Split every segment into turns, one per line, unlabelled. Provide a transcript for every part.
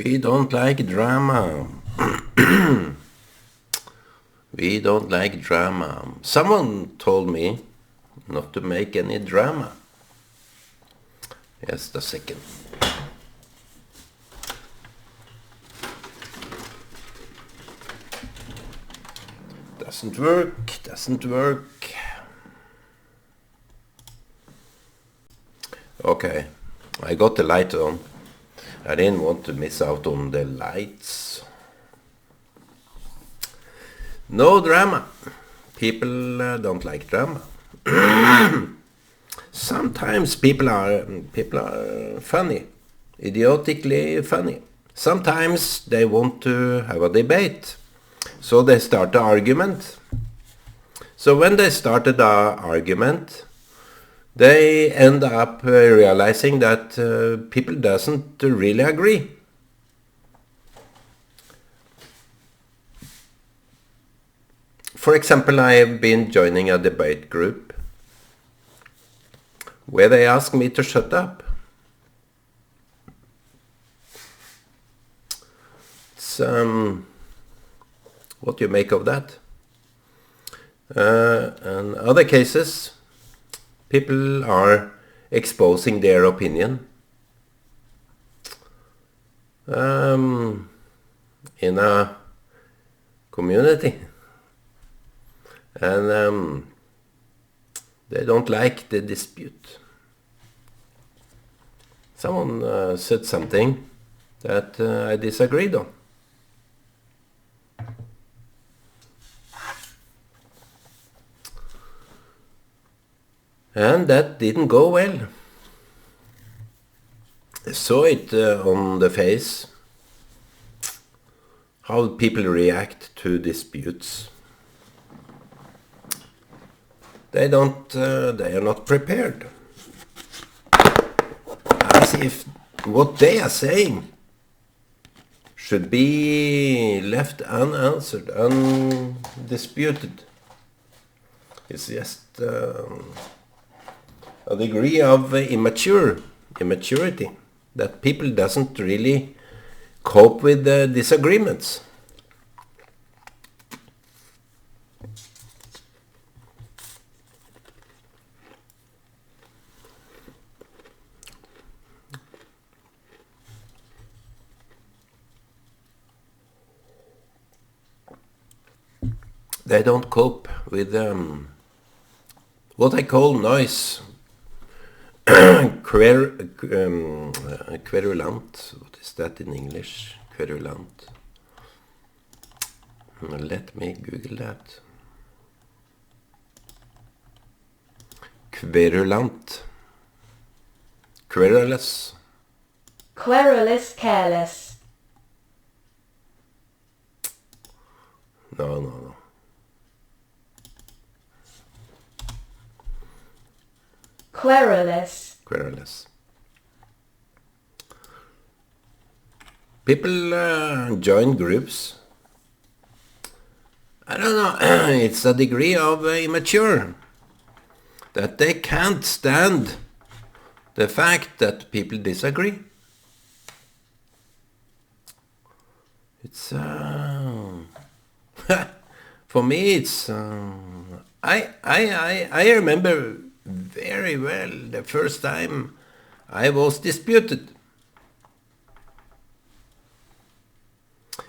We don't like drama. We don't like drama. Someone told me not to make any drama. Just a second. Doesn't work. Okay, I got the light on. I didn't want to miss out on the lights. No drama. People don't like drama. Sometimes people are funny, idiotically funny. Sometimes they want to have a debate, so they start an argument. So when they started the argument, they end up realizing that people doesn't really agree. For example, I have been joining a debate group where they ask me to shut up. It's what do you make of that? In other cases, people are exposing their opinion in a community, and they don't like the dispute. Someone said something that I disagreed on. And that didn't go well. I saw it on the face, how people react to disputes. They are not prepared. As if what they are saying should be left unanswered, undisputed. It's just a degree of immaturity that people doesn't really cope with disagreements. They don't cope with what I call noise. Querulant. What is that in English? Querulant. Let me Google that. Querulant. Querulous.
Querulous, careless.
No.
Querulous.
Querulous. People join groups. I don't know, it's a degree of immature that they can't stand the fact that people disagree. It's for me it's I remember very well the first time I was disputed.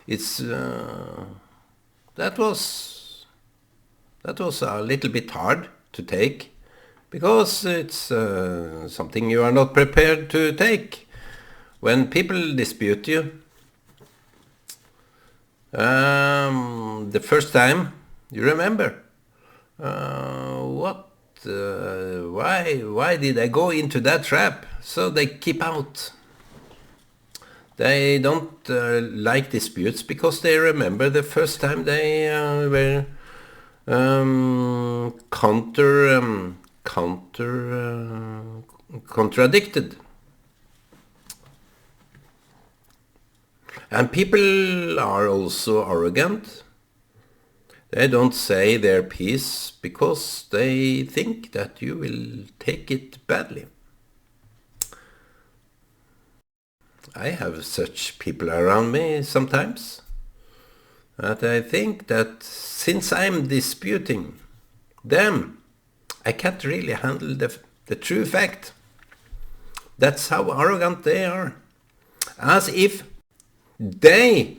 It's that was a little bit hard to take, because it's something you are not prepared to take. When people dispute you, the first time you remember, why did I go into that trap? So they keep out. They don't like disputes because they remember the first time they were contradicted. And people are also arrogant. They don't say their piece because they think that you will take it badly. I have such people around me sometimes that I think that since I'm disputing them, I can't really handle the true fact. That's how arrogant they are. As if they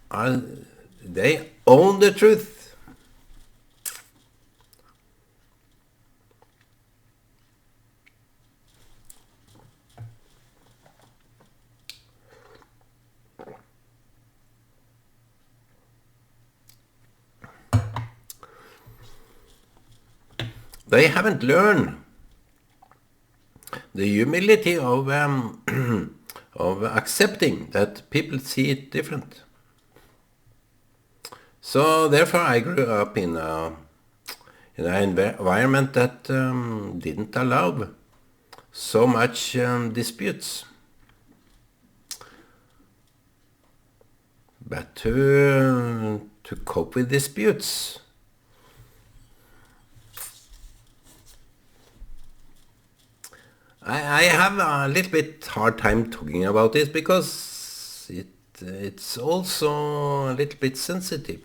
own the truth. They haven't learned the humility of of accepting that people see it different. So therefore, I grew up in an environment that didn't allow so much disputes. But to cope with disputes, I have a little bit hard time talking about this because it's also a little bit sensitive.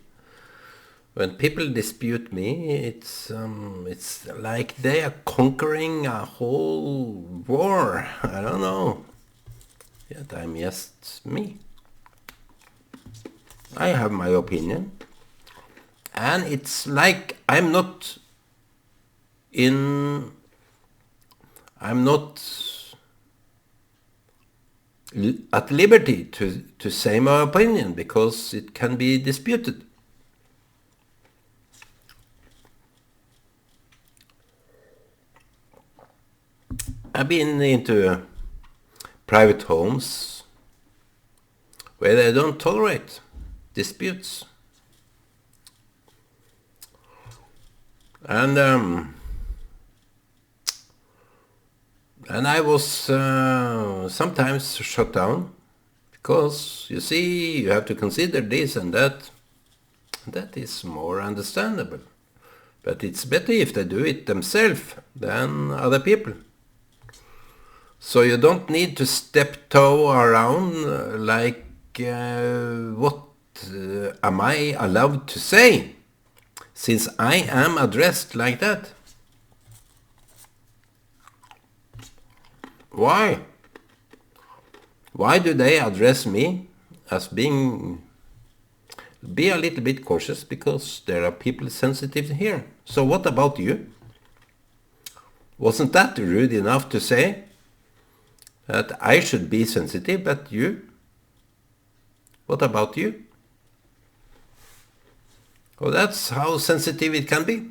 When people dispute me, it's like they are conquering a whole war. I don't know. Yet I'm just me. I have my opinion, and it's like I'm not at liberty to say my opinion because it can be disputed. I've been into private homes where they don't tolerate disputes. And I was sometimes shut down because, you see, you have to consider this and that. That is more understandable. But it's better if they do it themselves than other people. So you don't need to step-toe around like, what am I allowed to say, since I am addressed like that? Why? Why do they address me as being... Be a little bit cautious because there are people sensitive here. So what about you? Wasn't that rude enough to say that I should be sensitive, but you? What about you? Well, that's how sensitive it can be.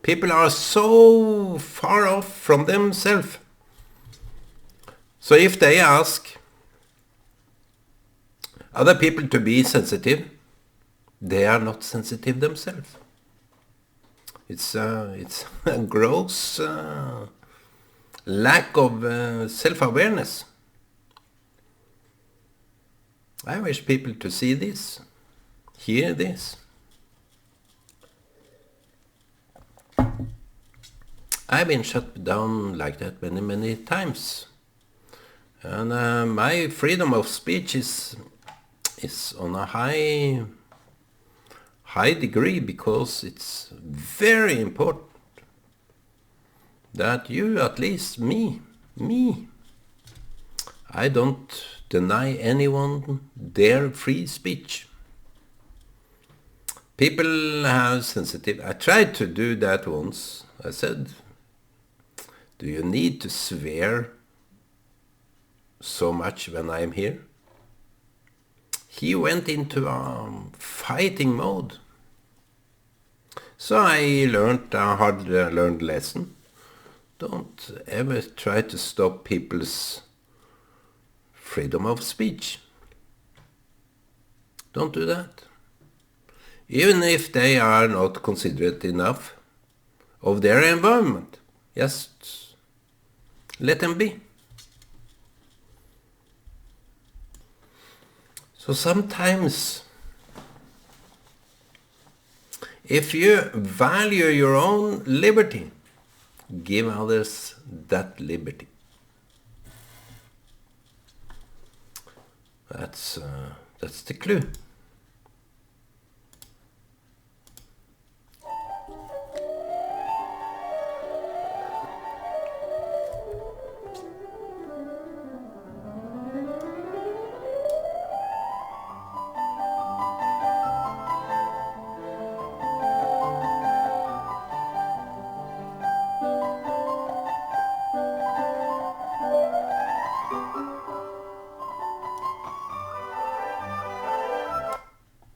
People are so far off from themselves. So if they ask other people to be sensitive, they are not sensitive themselves. It's a gross lack of self-awareness. I wish people to see this, hear this. I've been shut down like that many, many times. And my freedom of speech is on a high degree because it's very important that you, at least me, I don't deny anyone their free speech. People have sensitive... I tried to do that once. I said, do you need to swear so much when I'm here? He went into a fighting mode. So I learned a hard-learned lesson. Don't ever try to stop people's freedom of speech. Don't do that. Even if they are not considerate enough of their environment, just let them be. So sometimes, if you value your own liberty, give others that liberty. That's the clue.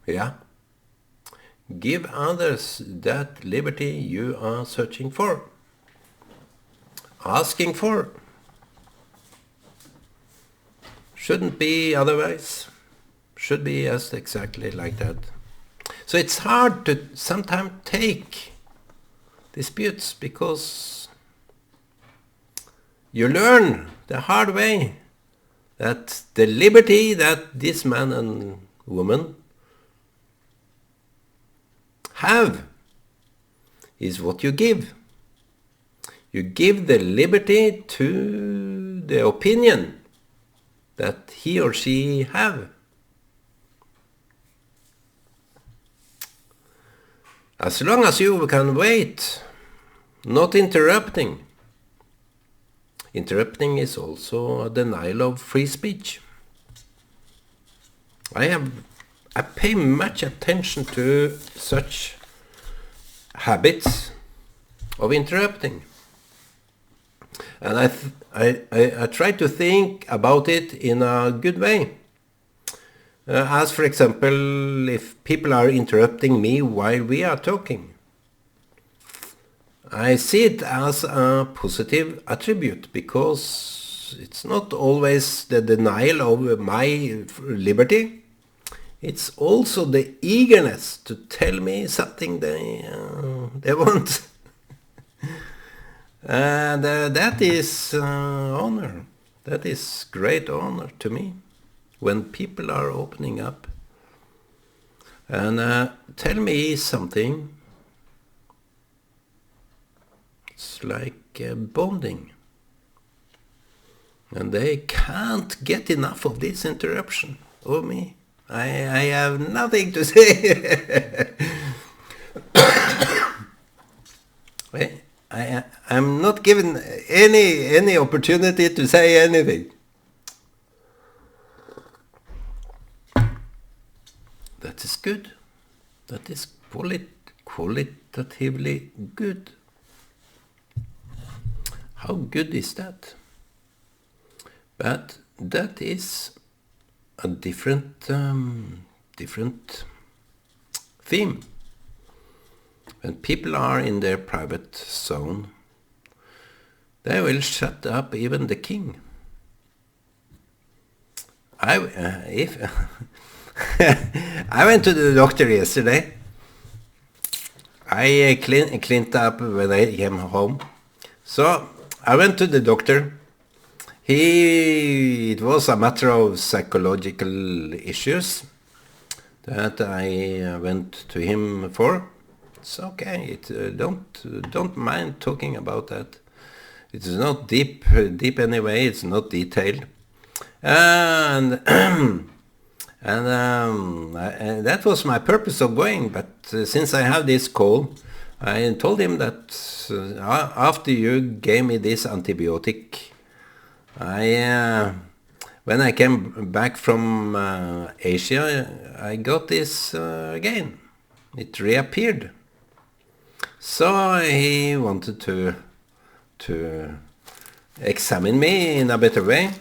Yeah. Give others that liberty you are searching for, asking for. Shouldn't be otherwise. Should be just exactly like that. So it's hard to sometimes take disputes because you learn the hard way that the liberty that this man and woman have is what you give. You give the liberty to the opinion that he or she have. As long as you can wait, not interrupting. Interrupting is also a denial of free speech. I pay much attention to such habits of interrupting. And I try to think about it in a good way. As for example, if people are interrupting me while we are talking, I see it as a positive attribute because it's not always the denial of my liberty. It's also the eagerness to tell me something they want. And that is honor. That is great honor to me. When people are opening up and tell me something, it's like bonding. And they can't get enough of this interruption of me. I have nothing to say. I'm not given any opportunity to say anything. That is good. That is qualitatively good. How good is that? But that is a different theme. When people are in their private zone, they will shut up even the king. I went to the doctor yesterday. I cleaned up when I came home. So I went to the doctor. It was a matter of psychological issues that I went to him for. It's okay. Don't mind talking about that. It is not deep anyway. It's not detailed. And that was my purpose of going. But since I have this call, I told him that after you gave me this antibiotic, when I came back from Asia, I got this again. It reappeared. So he wanted to examine me in a better way.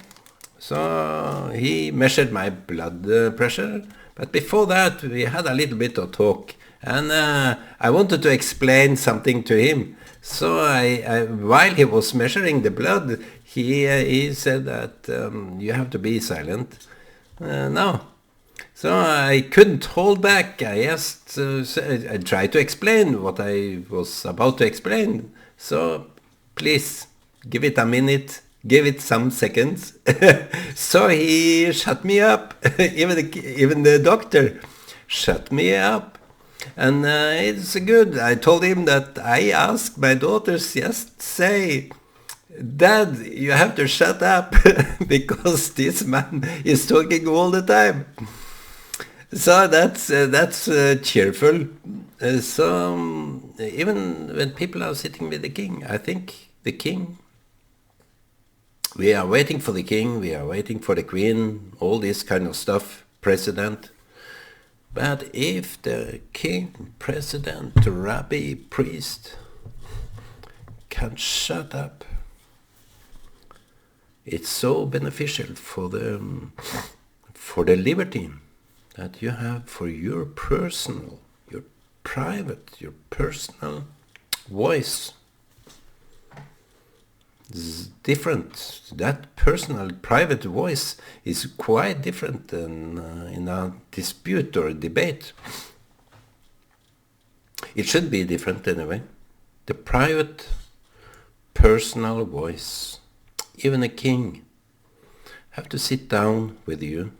So he measured my blood pressure. But before that, we had a little bit of talk. And I wanted to explain something to him. So while he was measuring the blood, he said that you have to be silent now. So I couldn't hold back. I tried to explain what I was about to explain. So please, give it a minute. Give it some seconds. So he shut me up. Even the doctor shut me up. And it's good. I told him that I asked my daughters just say Dad, you have to shut up because this man is talking all the time. So that's cheerful. Even when people are sitting with the king, I think the king, we are waiting for the king, we are waiting for the queen, all this kind of stuff, president. But if the king, president, rabbi, priest can shut up, it's so beneficial for the liberty that you have for your personal, your private, your personal voice. It's different. That personal, private voice is quite different than in a dispute or a debate. It should be different anyway. The private, personal voice. Even a king have to sit down with you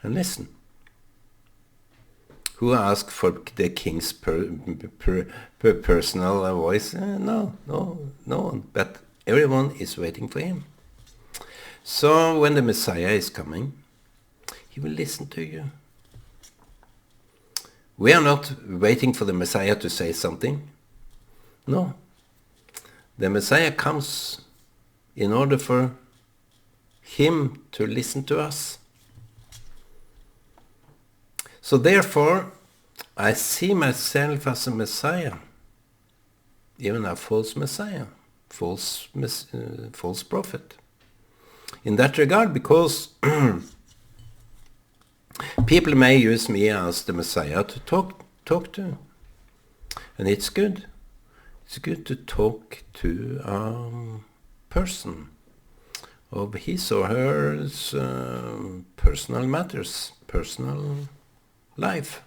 and listen. Who asked for the king's personal voice? No one. But everyone is waiting for him. So when the Messiah is coming, he will listen to you. We are not waiting for the Messiah to say something. No. The Messiah comes in order for him to listen to us. So therefore, I see myself as a Messiah, even a false Messiah, false prophet. In that regard, because people may use me as the Messiah to talk to, and it's good. It's good to talk to a person of his or her personal matters, personal life,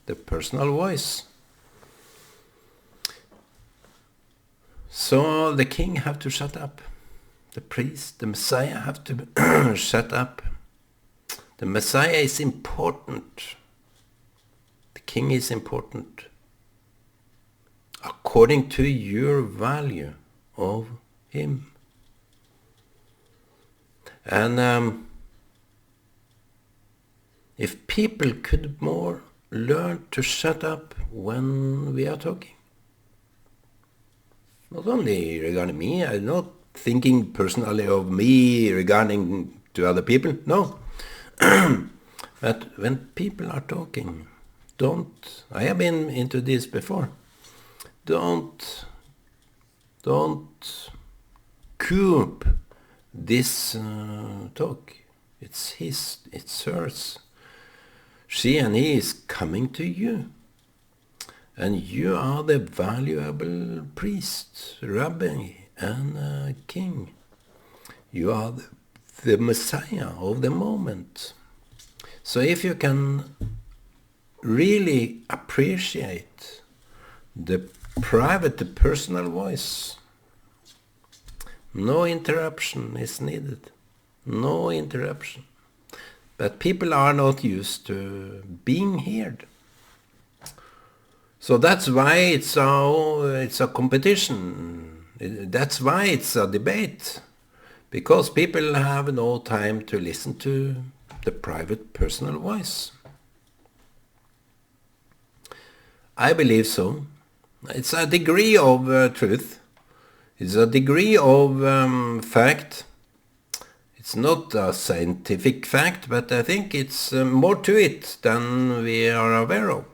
the personal voice. So the king have to shut up. The priest, the Messiah have to shut up. The Messiah is important. The king is important. According to your value of him. And if people could more learn to shut up when we are talking. Not only regarding me, I'm not thinking personally of me regarding to other people, no. But when people are talking, I have been into this before, don't coop this talk. It's his, it's hers. She and he is coming to you. And you are the valuable priest, rabbi, and king. You are the Messiah of the moment. So if you can really appreciate the private, the personal voice, no interruption is needed. No interruption. But people are not used to being heard. So that's why it's a competition. That's why it's a debate. Because people have no time to listen to the private personal voice. I believe so. It's a degree of truth. It's a degree of fact. It's not a scientific fact, but I think it's more to it than we are aware of.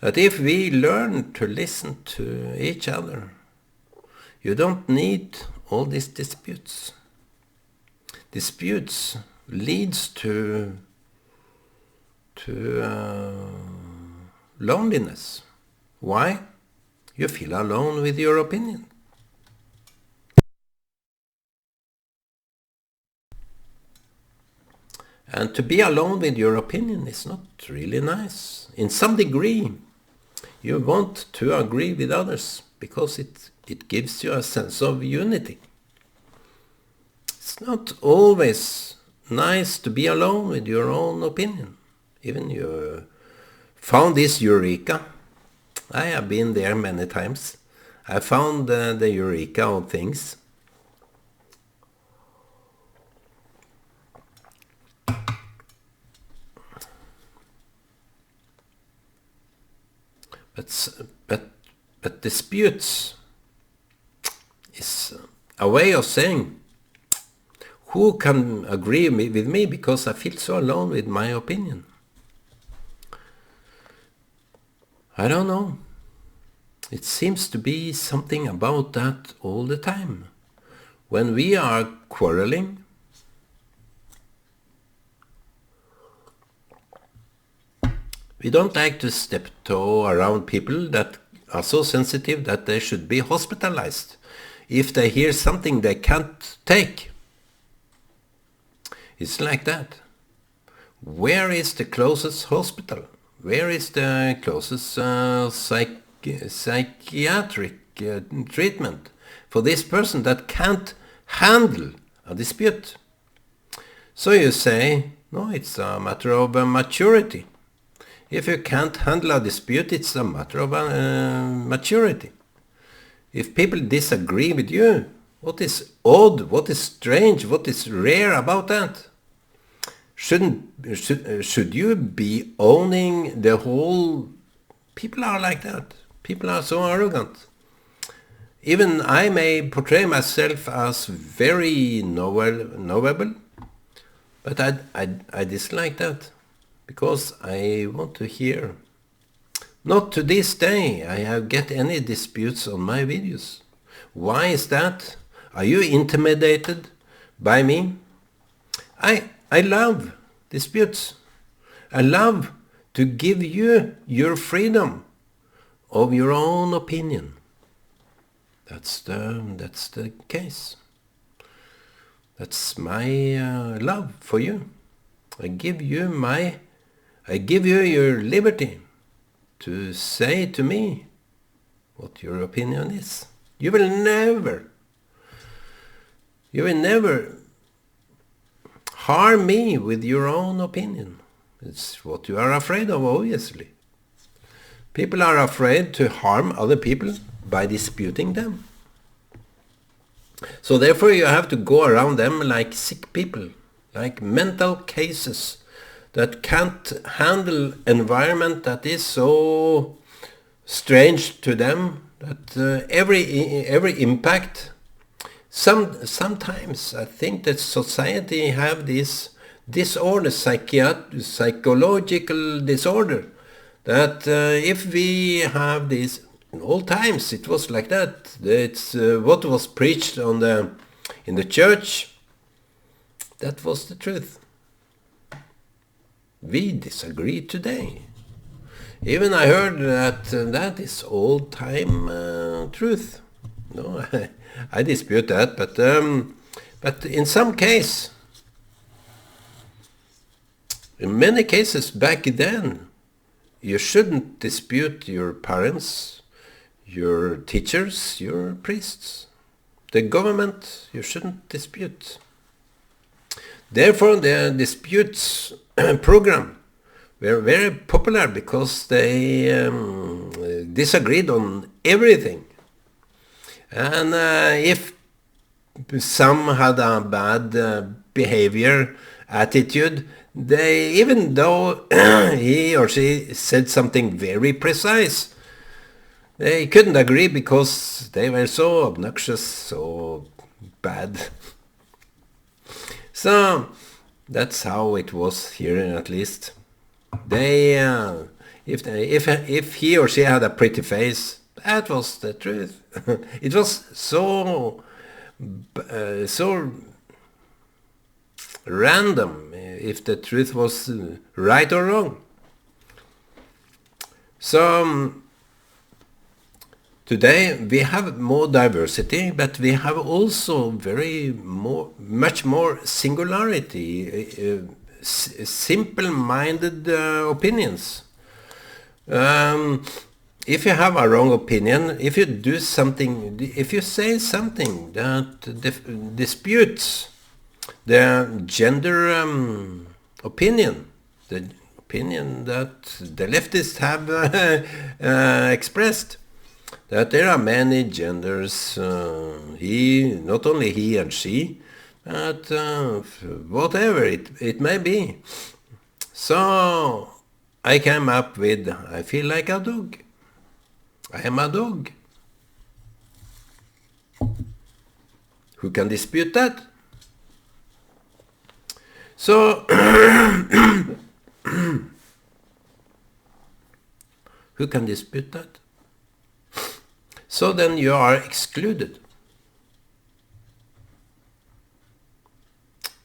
That if we learn to listen to each other, you don't need all these disputes. Disputes leads to loneliness. Why? You feel alone with your opinion. And to be alone with your opinion is not really nice. In some degree, you want to agree with others because it gives you a sense of unity. It's not always nice to be alone with your own opinion. Even you found this eureka. I have been there many times. I found the eureka of things. But disputes is a way of saying, who can agree with me because I feel so alone with my opinion? I don't know. It seems to be something about that all the time. When we are quarreling, we don't like to tiptoe around people that are so sensitive that they should be hospitalized if they hear something they can't take. It's like that. Where is the closest hospital? Where is the closest psychiatric treatment for this person that can't handle a dispute? So you say, no, it's a matter of maturity. If you can't handle a dispute, it's a matter of maturity. If people disagree with you, what is odd, what is strange, what is rare about that? Should you be owning the whole... People are like that. People are so arrogant. Even I may portray myself as very knowable, but I dislike that, because I want to hear. Not to this day I have get any disputes on my videos. Why is that? Are you intimidated by me? I love disputes. I love to give you your freedom of your own opinion. That's the case. That's my love for you. I give you your liberty to say to me what your opinion is. You will never harm me with your own opinion. It's what you are afraid of, obviously. People are afraid to harm other people by disputing them. So therefore you have to go around them like sick people, like mental cases that can't handle environment that is so strange to them, that every impact. Sometimes I think that society have this disorder, psychological disorder, that if we have this, in all times it was like that. It's what was preached in the church, that was the truth. We disagree today. Even I heard that that is old-time truth. No, I dispute that, but in some case, in many cases back then, you shouldn't dispute your parents, your teachers, your priests. The government, you shouldn't dispute. Therefore, the disputes program were very popular because they disagreed on everything. And if some had a bad behavior, attitude, they, even though he or she said something very precise, they couldn't agree because they were so obnoxious, so bad. So that's how it was here, at least. They, if he or she had a pretty face, that was the truth. It was so random if the truth was right or wrong. So today we have more diversity, but we have also much more singularity, simple-minded opinions. If you have a wrong opinion, if you do something, if you say something that disputes the gender opinion, the opinion that the leftists have expressed, that there are many genders, not only he and she, but whatever it may be. So I came up with, I feel like a dog. I am a dog. Who can dispute that? So, who can dispute that? So then you are excluded.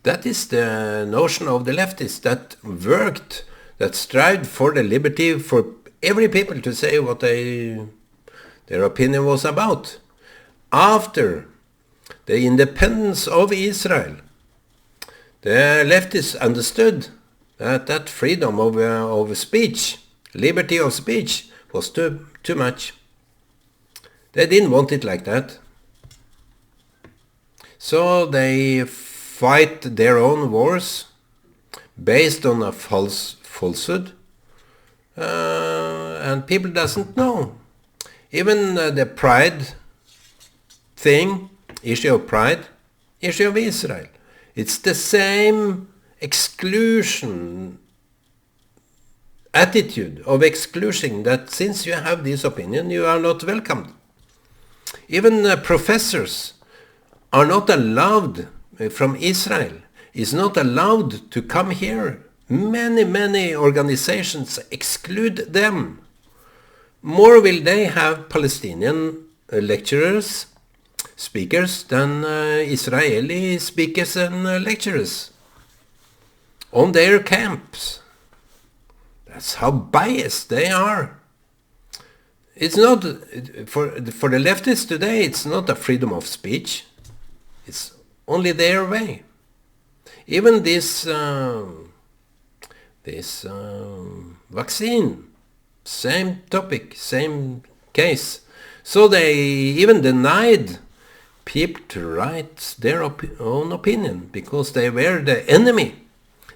That is the notion of the leftists that worked, that strived for the liberty for every people to say what their opinion was about. After the independence of Israel, the leftists understood that freedom of speech, liberty of speech, was too much. They didn't want it like that. So they fight their own wars based on a falsehood, and people doesn't know. Even the pride thing, issue of pride, issue of Israel, it's the same exclusion attitude of exclusion, that since you have this opinion, you are not welcomed. Even professors are not allowed from Israel, is not allowed to come here. Many organizations exclude them. More will they have Palestinian lecturers, speakers, than Israeli speakers and lecturers on their camps. That's how biased they are. It's not, for the leftists today, it's not a freedom of speech. It's only their way. Even this vaccine, same topic, same case. So they even denied people to write their own opinion because they were the enemy.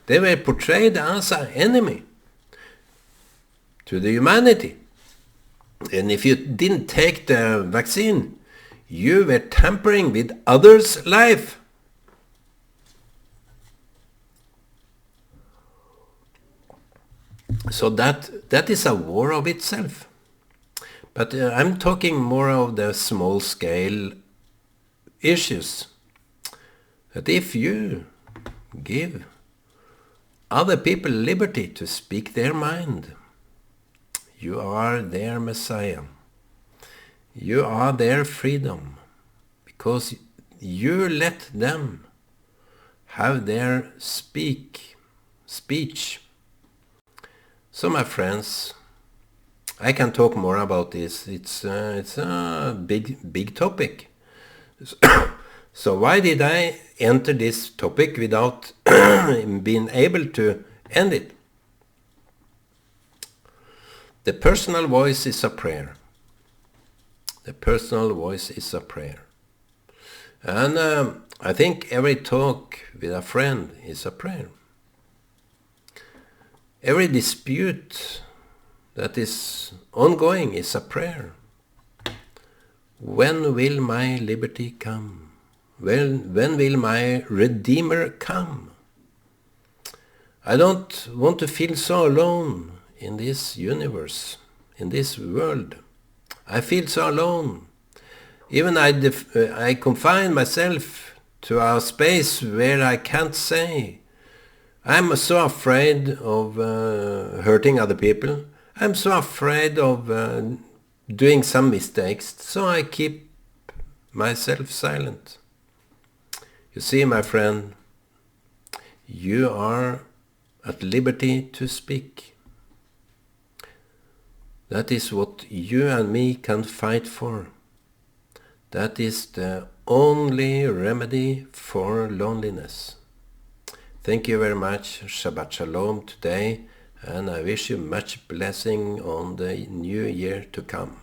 They were portrayed as an enemy to the humanity. And if you didn't take the vaccine, you were tampering with others' life. So that is a war of itself. But I'm talking more of the small-scale issues. That if you give other people liberty to speak their mind, you are their Messiah. You are their freedom, because you let them have their speech. So my friends, I can talk more about this. It's a big topic. So why did I enter this topic without being able to end it? The personal voice is a prayer. The personal voice is a prayer. And I think every talk with a friend is a prayer. Every dispute that is ongoing is a prayer. When will my liberty come? When will my Redeemer come? I don't want to feel so alone in this universe, in this world. I feel so alone. Even I confine myself to a space where I can't say. I'm so afraid of hurting other people. I'm so afraid of doing some mistakes, so I keep myself silent. You see, my friend, you are at liberty to speak. That is what you and me can fight for. That is the only remedy for loneliness. Thank you very much. Shabbat Shalom today, and I wish you much blessing on the new year to come.